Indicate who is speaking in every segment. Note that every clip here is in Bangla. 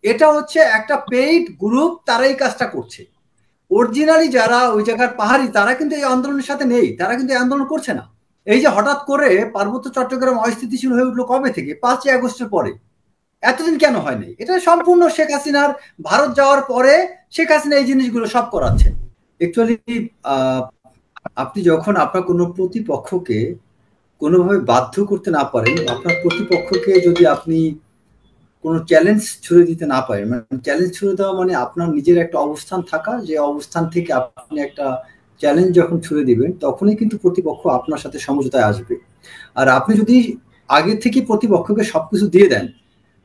Speaker 1: এটা হচ্ছে একটা পেইড গ্রুপ, তারা এই কাজটা করছে। অরিজিনালি যারা ওই জায়গার পাহাড়ি, তারা কিন্তু এই আন্দোলনের সাথে নেই, তারা কিন্তু এই আন্দোলন করছে না। এই যে হঠাৎ করে পার্বত্য চট্টগ্রাম অস্থিতিশীল হয়ে উঠলো কবে থেকে? 5ই আগস্টের পরে। এতদিন কেন হয়নি? এটা সম্পূর্ণ শেখ হাসিনার ভারত যাওয়ার পরে শেখ হাসিনা এই জিনিসগুলো সব করাচ্ছেন। অ্যাকচুয়ালি আপনি যখন আপনার কোনো প্রতিপক্ষকে কোনোভাবে বাধ্য করতে না পারেন, আপনার প্রতিপক্ষকে যদি আপনি কোনো চ্যালেঞ্জ ছুড়ে দিতে না পারেন, মানে চ্যালেঞ্জ ছুড়ে দেওয়া মানে আপনার নিজের একটা অবস্থান থাকা, যে অবস্থান থেকে আপনি একটা চ্যালেঞ্জ যখন ছুড়ে দিবেন, তখনই কিন্তু প্রতিপক্ষ আপনার সাথে সমঝোতায় আসবে। আর আপনি যদি আগে থেকে প্রতিপক্ষকে সবকিছু দিয়ে দেন,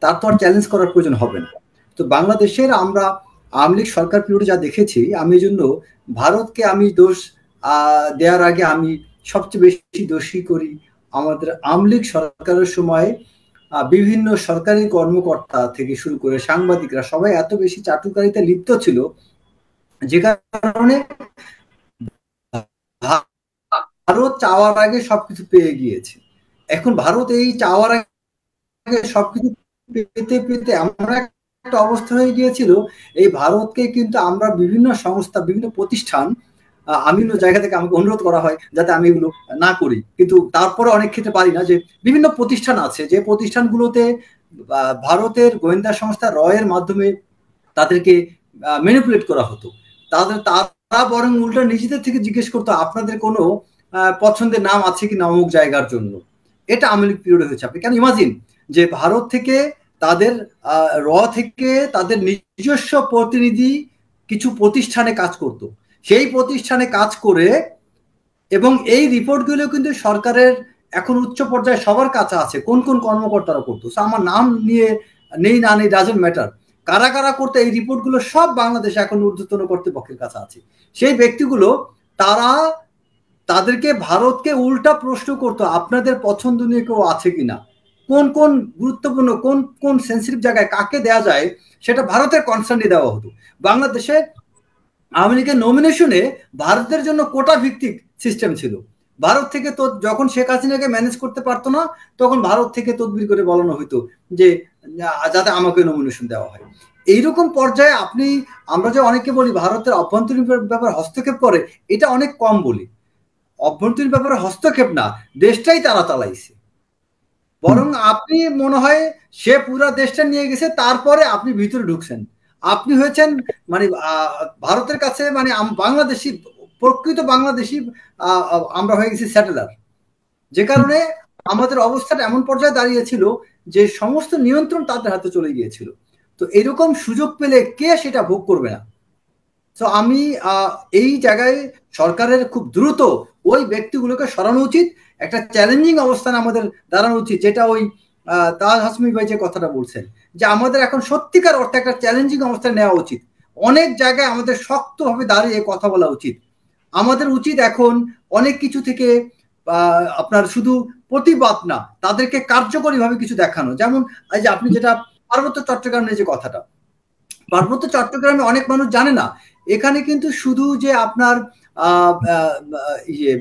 Speaker 1: তার তো আর চ্যালেঞ্জ করার প্রয়োজন হবে না। তো বাংলাদেশের আমরা আওয়ামী লীগ সরকার পিরিয়ডে যা দেখেছি, আমি এই জন্য ভারতকে আমি দোষ দেওয়ার আগে আমি সবচেয়ে বেশি দোষী করি আমাদের আওয়ামী লীগ সরকারের সময় বিভিন্ন সরকারি কর্মকর্তা থেকে শুরু করে সাংবাদিকরা সবাই এত বেশি চাটুকারিতে লিপ্ত ছিল, যে কারণে ভারত চাওয়ার আগে সবকিছু পেয়ে গিয়েছে। এখন ভারত এই চাওয়ার আগে সবকিছু পেতে পেতে আমরা একটা অবস্থা হয়ে গিয়েছিল, এই ভারতকে কিন্তু আমরা বিভিন্ন সংস্থা, বিভিন্ন প্রতিষ্ঠান, বিভিন্ন জায়গা থেকে আমাকে অনুরোধ করা হয় যাতে আমি এগুলো না করি, কিন্তু তারপরে অনেক ক্ষেত্রে পারি না। যে বিভিন্ন প্রতিষ্ঠান আছে, যে প্রতিষ্ঠানগুলোতে ভারতের গোয়েন্দা সংস্থা রয়ের মাধ্যমে তাদেরকে ম্যানিপুলেট করা হতো। তারা বরং উল্টা নিজেদের থেকে জিজ্ঞেস করতো আপনাদের কোনো পছন্দের নাম আছে কি না অমুক জায়গার জন্য। এটা আওয়ামী লীগ পিরিয়ডে হয়েছে। আপনি কেন ইমাজিন যে ভারত থেকে তাদের র থেকে তাদের নিজস্ব প্রতিনিধি কিছু প্রতিষ্ঠানে কাজ করত, সেই প্রতিষ্ঠানে কাজ করে, এবং এই রিপোর্টগুলো কিন্তু সরকারের এখন উচ্চ পর্যায়ে সবার কাছে আছে কোন কোন কর্মকর্তারা করতো। আমার নাম নিয়ে নেই না নেই ডাজন্ট ম্যাটার, কারা কারা করতো এই রিপোর্টগুলো সব বাংলাদেশে এখন ঊর্ধ্বতন কর্তৃপক্ষের কাছে আছে। সেই ব্যক্তিগুলো তারা তাদেরকে ভারতকে উল্টা প্রশ্ন করতো আপনাদের পছন্দ নিয়ে কেউ আছে কিনা, কোন কোন গুরুত্বপূর্ণ কোন কোন সেন্সিটিভ জায়গায় কাকে দেওয়া যায়, সেটা ভারতের কনসার্নে দেওয়া হতো। বাংলাদেশে আওয়ামী লীগের নমিনেশনে ভারতের জন্য কোটা ভিত্তিক সিস্টেম ছিল। ভারত থেকে তো যখন শেখ হাসিনাকে ম্যানেজ করতে পারতো না, তখন ভারত থেকে তদবির করে বলানো হইতো যে যাতে আমাকে নমিনেশন দেওয়া হয়। এইরকম পর্যায়ে আপনি, আমরা যে অনেকে বলি ভারতের অভ্যন্তরীণ ব্যাপারে হস্তক্ষেপ করে, এটা অনেক কম বলি। অভ্যন্তরীণ ব্যাপারে হস্তক্ষেপ না, দেশটাই তারা চালাইছে। বরং আপনি মনে হয় সে পুরা দেশটা নিয়ে গেছে, তারপরে আপনি ভিতরে ঢুকছেন। আপনি হয়েছেন মানে ভারতের কাছে মানে বাংলাদেশি, প্রকৃত বাংলাদেশি আমরা হয়ে গেছি স্যাটেলার। যে কারণে আমাদের অবস্থাটা এমন পর্যায়ে দাঁড়িয়েছিল যে সমস্ত নিয়ন্ত্রণ তাদের হাতে চলে গিয়েছিল। তো এরকম সুযোগ পেলে কে সেটা ভোগ করবে না? তো আমি এই জায়গায় সরকারের খুব দ্রুত ওই ব্যক্তিগুলোকে সরানো উচিত। একটা চ্যালেঞ্জিং অবস্থান আমাদের দাঁড়ানো উচিত, যেটা ওই তাজ হাসমি ভাই যে কথাটা বলছেন, যে আমাদের এখন সত্যিকার অর্থে একটা চ্যালেঞ্জিং অবস্থান নেওয়া উচিত। অনেক জায়গায় আমাদের শক্তভাবে দাঁড়িয়ে কথা বলা উচিত। আমাদের উচিত এখন অনেক কিছু থেকে আপনার শুধু প্রতিবাদ না, তাদেরকে কার্যকরীভাবে কিছু দেখানো। যেমন এই যে আপনি যেটা পার্বত্য চট্টগ্রামের যে কথাটা, পার্বত্য চট্টগ্রামে অনেক মানুষ জানে না, এখানে কিন্তু শুধু যে আপনার ইয়ে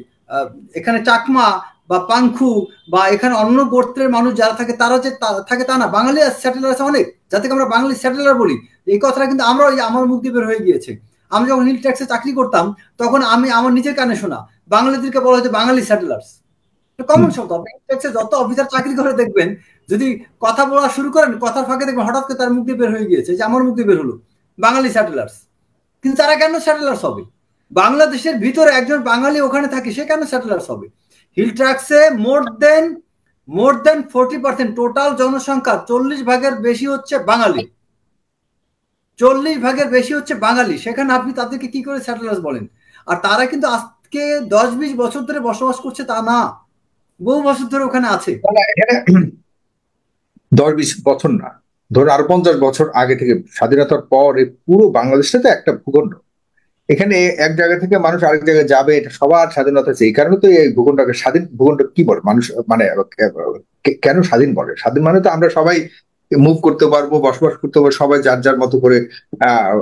Speaker 1: এখানে চাকমা বা পাংখু বা এখানে অন্য গোত্রের মানুষ যারা থাকে তারা যে থাকে তা না, বাঙালি স্যাটেলার আছে অনেক, যাতে আমরা বাঙালি স্যাটেলার বলি। এই কথাটা কিন্তু আমরা আমার মুখ দিয়ে বের হয়ে গিয়েছে। আমি যখন হিল ট্যাক্সে চাকরি করতাম, তখন আমি আমার নিজের কানে শোনা বাঙালিদেরকে বলা হতো বাঙালি স্যাটেলার্স। কমন শব্দ। আপনি যত অফিসার চাকরি করে দেখবেন, যদি কথা বলা শুরু করেন, কথার ফাঁকে দেখবেন হঠাৎ করে তার মুখ দিয়ে বের হয়ে গিয়েছে, যে আমার মুখ দিয়ে বের হলো বাঙালি স্যাটেলার্স। কিন্তু তারা কেন স্যাটেলার্স হবে? বাংলাদেশের ভিতরে একজন বাঙালি ওখানে থাকে, সে কেন স্যাটেলার্স হবে? হিল ট্রাক্সে মোর দেন 40% টোটাল জনসংখ্যা 40 ভাগের বেশি হচ্ছে বাঙালি। 40 ভাগের বেশি হচ্ছে বাঙালি, সেখানে আপনি তাদেরকে কি করে স্যাটেলার্স বলেন? আর তারা কিন্তু আজকে 10-20 বছর ধরে বসবাস করছে তা না, বহু বছর ধরে ওখানে আছে।
Speaker 2: এখানে 10-20 বছর না, ধরুন আরো 50 বছর আগে থেকে, স্বাধীনতার পর এই পুরো বাংলাদেশটা তো একটা ভূখণ্ড। এখানে এক জায়গা থেকে মানুষ আরেক জায়গায় যাবে, এটা সবার স্বাধীনতা আছে। এই কারণে তো এই ভূখণ্ডকে স্বাধীন ভূখণ্ড কি বলে মানুষ, মানে কেন স্বাধীন বলে? স্বাধীন মানে তো আমরা সবাই মুভ করতে পারবো, বসবাস করতে পারবো, সবাই যার যার মতো করে আহ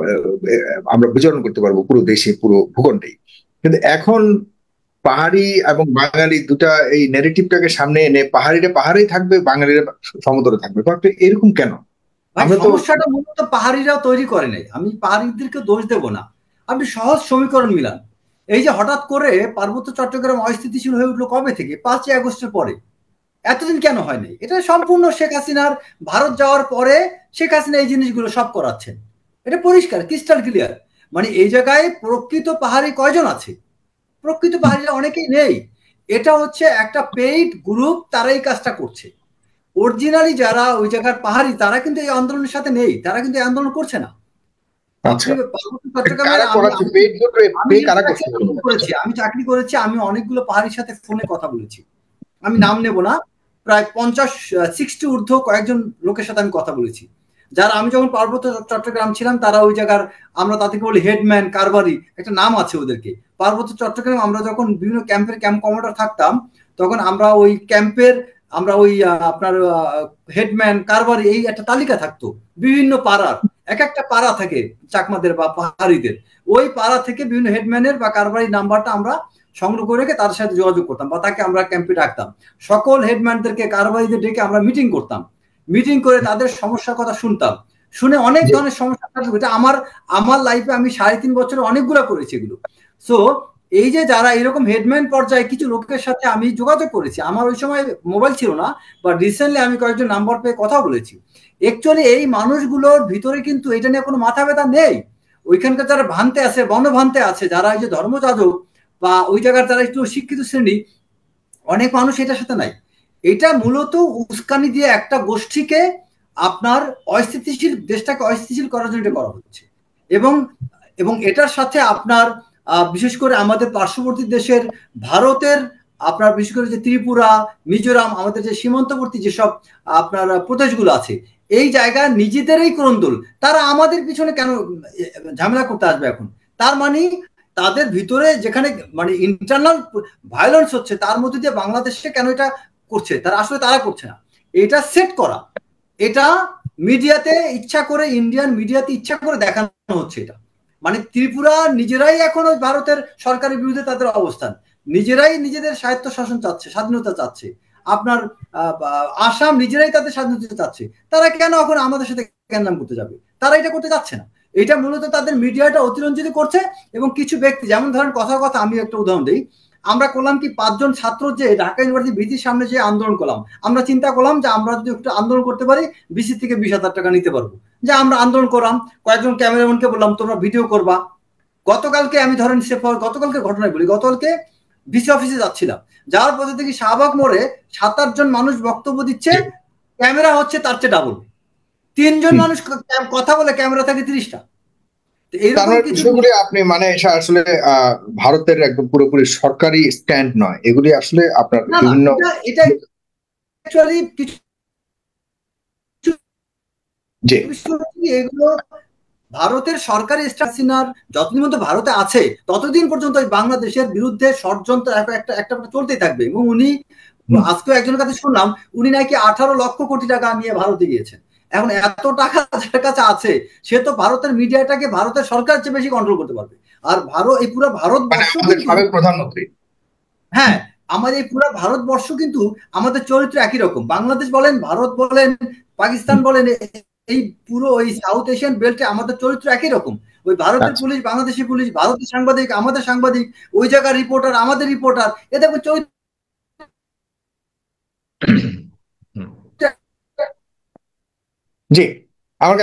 Speaker 2: আমরা বিচরণ করতে পারবো পুরো দেশে, পুরো ভূখণ্ডেই। কিন্তু এখন পাহাড়ি এবং বাঙালি দুটা এই নেগেটিভটাকে সামনে এনে পাহাড়িরা পাহাড়েই থাকবে, বাঙালিরা সমুদ্রে থাকবে, ব্যাপারটা এরকম কেন?
Speaker 1: ভাই সমস্যাটা মূলত পাহাড়িরাও তৈরি করে নাই, আমি পাহাড়িদেরকে দোষ দেব না। আপনি সহজ সমীকরণ মিলান, এই যে হঠাৎ করে পার্বত্য চট্টগ্রাম অস্থিতিশীল হয়ে উঠলো কবে থেকে? 5ই আগস্টের পরে। এতদিন কেন হয়নি? এটা সম্পূর্ণ শেখ হাসিনার ভারত যাওয়ার পরে শেখ হাসিনা এই জিনিসগুলো সব করাচ্ছেন। এটা পরিষ্কার, ক্রিস্টাল ক্লিয়ার। মানে এই জায়গায় প্রকৃত পাহাড়ি কয়জন আছে? প্রকৃত পাহাড়িরা অনেকেই নেই। এটা হচ্ছে একটা পেইড গ্রুপ, তারা এই কাজটা করছে। অরিজিনালি যারা ওই জায়গার পাহাড়ি, তারা কিন্তু এই আন্দোলনের সাথে নেই, তারা কিন্তু এই আন্দোলন করছে না। আমি চাকরি করেছি, আমি অনেকগুলো পাহাড়ির সাথে ফোনে কথা বলেছি, আমি নাম নেব না, প্রায় 50-60 ঊর্ধ্ব কয়েকজন লোকের সাথে আমি কথা বলেছি, যারা আমি যখন পার্বত্য চট্টগ্রাম ছিলাম তারা ওই জায়গার, আমরা তাদেরকে বলি হেডম্যান, কারবারি, একটা নাম আছে ওদেরকে। পার্বত্য চট্টগ্রাম আমরা যখন বিভিন্ন ক্যাম্পের ক্যাম্প কমান্ডার থাকতাম, তখন আমরা ওই ক্যাম্পের, আমরা ওই আপনার হেডম্যান, কারবারি, এই একটা তালিকা থাকতো বিভিন্ন পাড়ার, এক একটা পাড়া থাকে চাকমাদের বা পাহাড়িদের, ওই পাড়া থেকে বিভিন্ন হেডম্যানের বা কারবারির নাম্বারটা আমরা সংগ্রহ করে রেখে তার সাথে যোগাযোগ করতাম বা তাকে আমরা ক্যাম্পে ডাকতাম। সকল হেডম্যানদেরকে, কারবারিদের ডেকে আমরা মিটিং করতাম, মিটিং করে তাদের সমস্যার কথা শুনতাম, শুনে অনেক ধরনের সমস্যা। এটা আমার লাইফে আমি 3.5 বছরে অনেকগুলো করেছি এগুলো। সো এই যে যারা এরকম হেডম্যান পর্যায়ে কিছু লোকের সাথে আমি যোগাযোগ করেছি, আমার ওই সময় মোবাইল ছিল না, বা রিসেন্টলি আমি কয়েকজন নাম্বার পেয়ে কথা বলেছি। অ্যাকচুয়ালি এই মানুষগুলোর ভিতরে কিন্তু এটা নিয়ে কোনো মাথা ব্যথা নেই। ওইখানকার যারা ভ্রান্তে আছে, বনভ্রান্তে আছে, যারা এই যে ধর্মযাজক বা ওই জায়গার যারা একটু শিক্ষিত শ্রেণী, অনেক মানুষ এটার সাথে নাই। এটা মূলত উস্কানি দিয়ে একটা গোষ্ঠীকে আপনার অস্থিতিশীল, দেশটাকে অস্থিতিশীল করার জন্য এটা করা হচ্ছে। এবং এবং এটার সাথে আপনার বিশেষ করে আমাদের পার্শ্ববর্তী দেশের ভারতের, আপনার বিশেষ করে যে ত্রিপুরা, মিজোরাম, আমাদের যে সীমান্তবর্তী যেসব আপনার প্রদেশগুলো আছে, এই জায়গায় নিজেদেরই ক্রন্দল, তারা আমাদের পিছনে কেন ঝামেলা করতে আসবে এখন? তার মানে তাদের ভিতরে যেখানে মানে ইন্টারনাল ভায়োলেন্স হচ্ছে, তার মধ্যে দিয়ে বাংলাদেশে কেন এটা করছে? তারা আসলে তারা করছে না, এটা সেট করা, এটা মিডিয়াতে ইচ্ছা করে, ইন্ডিয়ান মিডিয়াতে ইচ্ছা করে দেখানো হচ্ছে। এটা মানে ত্রিপুরা নিজেরাই এখন ওই ভারতের সরকারের বিরুদ্ধে তাদের অবস্থান, নিজেরাই নিজেদের স্বায়ত্ত শাসন চাচ্ছে, স্বাধীনতা চাচ্ছে। আপনার আসাম নিজেরাই তাদের স্বাধীনতা চাচ্ছে, তারা কেন এখন আমাদের সাথে গ্যাঞ্জাম করতে যাবে? তারা এটা করতে যাচ্ছে না। এটা মূলত তাদের মিডিয়াটা অতিরঞ্জিত করছে। এবং কিছু ব্যক্তি, যেমন ধরেন কথার কথা আমি একটা উদাহরণ দিই, আমরা করলাম কি 5 জন ছাত্র যে ঢাকা ইউনিভার্সিটি ভিসির সামনে যে আন্দোলন করলাম, আমরা চিন্তা করলাম যে আমরা যদি একটু আন্দোলন করতে পারি ভিসি থেকে 20,000 টাকা নিতে পারবো, যে আমরা আন্দোলন করলাম। কয়েকজন ক্যামেরাম্যানকে বললাম তোমরা ভিডিও করবা। গতকালকে আমি ধরেন গতকালকে ঘটনায় বলি, গতকালকে ভিসি অফিসে যাচ্ছিলাম, যাওয়ার পথে থেকে শাহবাগ মোড়ে 7-8 জন মানুষ বক্তব্য দিচ্ছে, ক্যামেরা হচ্ছে তার চেয়ে ডাবল। 3 জন মানুষ কথা বলে, ক্যামেরা থাকে 30টা।
Speaker 2: বিষয়গুলি আপনি মানে আসলে ভারতের একদম পুরোপুরি সরকারি স্ট্যান্ড নয়, এগুলি আসলে আপনার বিভিন্ন,
Speaker 1: এটা অ্যাকচুয়ালি কিছু এগুলো ভারতের সরকারি স্ট্যান্ড, যতদিন পর্যন্ত ভারতে আছে ততদিন পর্যন্ত বাংলাদেশের বিরুদ্ধে ষড়যন্ত্র একটা চলতেই থাকবে। এবং উনি আজকে একজনের কাছে শুনলাম, উনি নাকি 18 লক্ষ কোটি টাকা নিয়ে ভারতে গিয়েছেন। এখন এত টাকা যার কাছে আছে, সে তো ভারতের মিডিয়াটাকে ভারতের সরকার চেয়ে বেশি কন্ট্রোল করতে পারবে। আর এই পুরো ভারতবর্ষ,
Speaker 2: প্রধানমন্ত্রী,
Speaker 1: হ্যাঁ, আমাদের এই পুরো ভারতবর্ষ কিন্তু আমাদের চরিত্র একই রকম। বাংলাদেশ বলেন, ভারত বলেন, পাকিস্তান বলেন, এই পুরো ওই সাউথ এশিয়ান বেল্টে আমাদের চরিত্র একই রকম। ওই ভারতের পুলিশ, বাংলাদেশি পুলিশ, ভারতের সাংবাদিক, আমাদের সাংবাদিক, ওই জায়গার রিপোর্টার, আমাদের রিপোর্টার, এ দেখবেন চরিত্র।
Speaker 2: জি,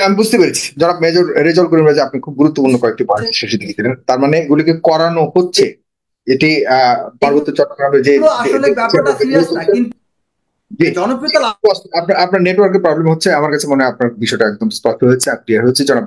Speaker 2: আমি বুঝতে পেরেছি জনাব মেজর রেজাউল করিম রাজা, আপনি খুব গুরুত্বপূর্ণ কয়েকটি পয়েন্ট শেষে দিকে দিলেন। তার মানে এগুলিকে করানো হচ্ছে, এটি পার্বত্য চট্টগ্রামে যে
Speaker 1: আসলে ব্যাপারটা সিরিয়াস না, কিন্তু জনপ্রিয়তা
Speaker 2: আপনার নেটওয়ার্কের প্রবলেম হচ্ছে, আমার কাছে মনে হয় আপনার বিষয়টা একদম স্পষ্ট হয়েছে, ক্লিয়ার হচ্ছে জনাব।